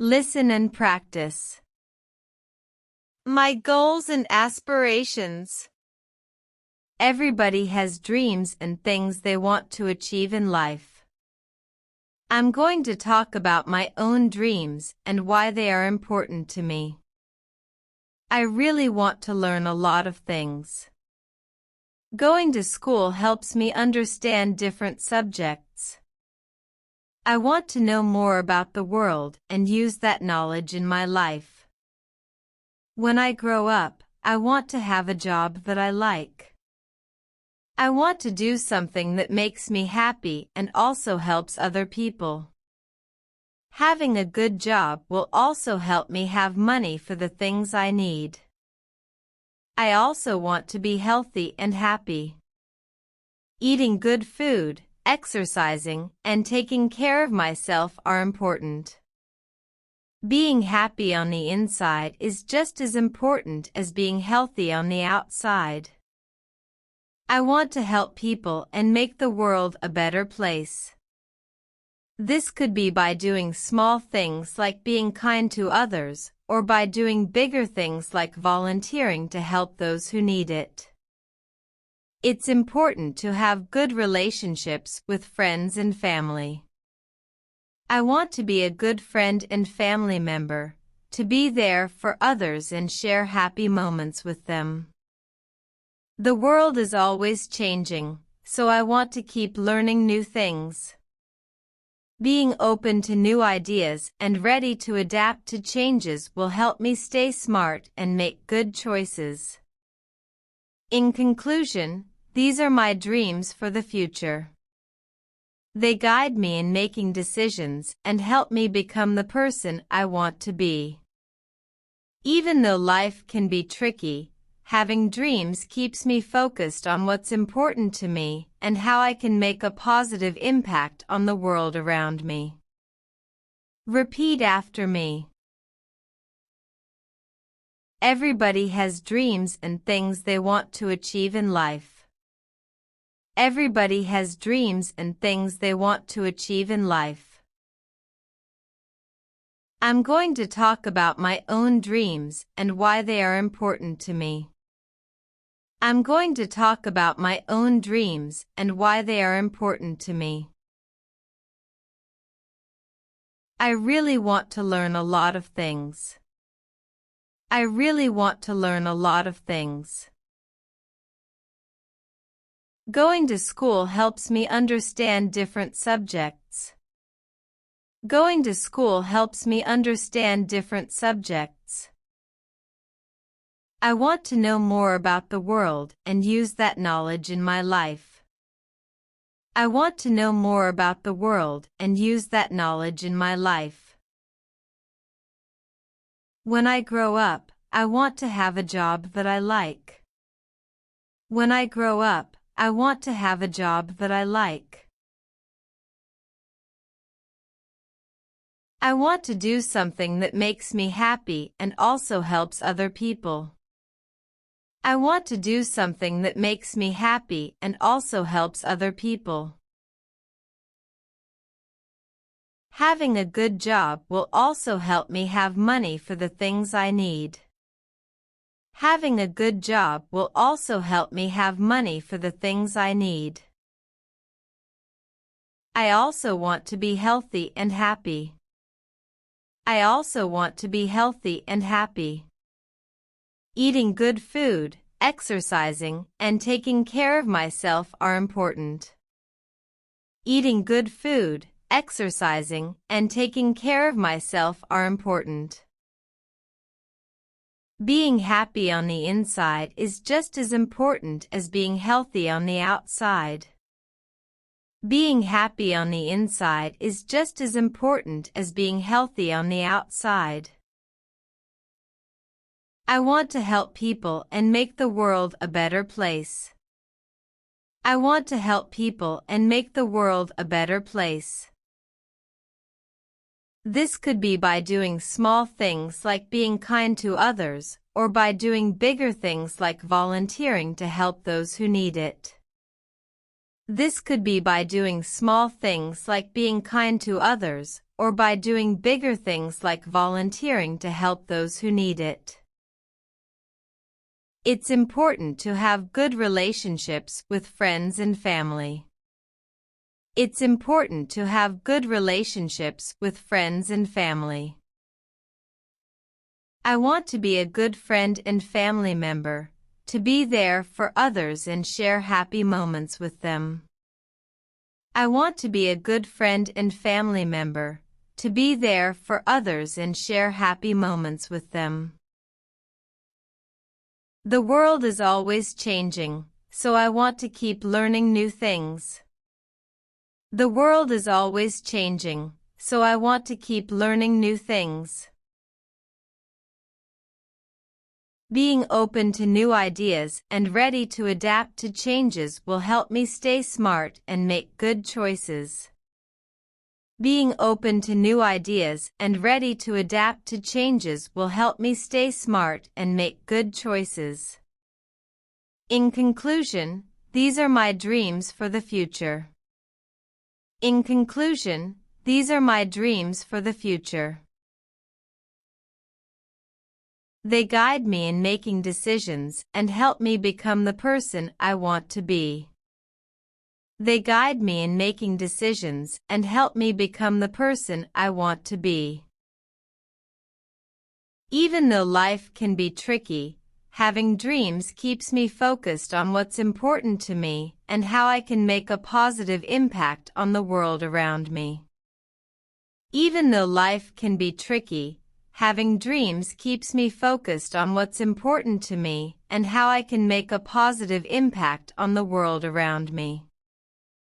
Listen and practice. My goals and aspirations. Everybody has dreams and things they want to achieve in life. I'm going to talk about my own dreams and why they are important to me. I really want to learn a lot of things. Going to school helps me understand different subjects. I want to know more about the world and use that knowledge in my life. When I grow up, I want to have a job that I like. I want to do something that makes me happy and also helps other people. Having a good job will also help me have money for the things I need. I also want to be healthy and happy. Eating good food, exercising, and taking care of myself are important. Being happy on the inside is just as important as being healthy on the outside. I want to help people and make the world a better place. This could be by doing small things like being kind to others, or by doing bigger things like volunteering to help those who need it. It's important to have good relationships with friends and family. I want to be a good friend and family member, to be there for others and share happy moments with them. The world is always changing, so I want to keep learning new things. Being open to new ideas and ready to adapt to changes will help me stay smart and make good choices. In conclusion, these are my dreams for the future. They guide me in making decisions and help me become the person I want to be. Even though life can be tricky, having dreams keeps me focused on what's important to me and how I can make a positive impact on the world around me. Repeat after me. Everybody has dreams and things they want to achieve in life. Everybody has dreams and things they want to achieve in life. I'm going to talk about my own dreams and why they are important to me. I'm going to talk about my own dreams and why they are important to me. I really want to learn a lot of things. I really want to learn a lot of things. Going to school helps me understand different subjects. Going to school helps me understand different subjects. I want to know more about the world and use that knowledge in my life. I want to know more about the world and use that knowledge in my life. When I grow up, I want to have a job that I like. When I grow up, I want to have a job that I like. I want to do something that makes me happy and also helps other people. I want to do something that makes me happy and also helps other people. Having a good job will also help me have money for the things I need. Having a good job will also help me have money for the things I need. I also want to be healthy and happy. I also want to be healthy and happy. Eating good food, exercising, and taking care of myself are important. Eating good food, exercising, and taking care of myself are important. Being happy on the inside is just as important as being healthy on the outside. Being happy on the inside is just as important as being healthy on the outside. I want to help people and make the world a better place. I want to help people and make the world a better place. This could be by doing small things like being kind to others, or by doing bigger things like volunteering to help those who need it. This could be by doing small things like being kind to others, or by doing bigger things like volunteering to help those who need it. It's important to have good relationships with friends and family. It's important to have good relationships with friends and family. I want to be a good friend and family member, to be there for others and share happy moments with them. I want to be a good friend and family member, to be there for others and share happy moments with them. The world is always changing, so I want to keep learning new things. The world is always changing, so I want to keep learning new things. Being open to new ideas and ready to adapt to changes will help me stay smart and make good choices. Being open to new ideas and ready to adapt to changes will help me stay smart and make good choices. In conclusion, these are my dreams for the future. In conclusion, these are my dreams for the future. They guide me in making decisions and help me become the person I want to be. They guide me in making decisions and help me become the person I want to be. Even though life can be tricky, having dreams keeps me focused on what's important to me and how I can make a positive impact on the world around me. Even though life can be tricky, having dreams keeps me focused on what's important to me and how I can make a positive impact on the world around me.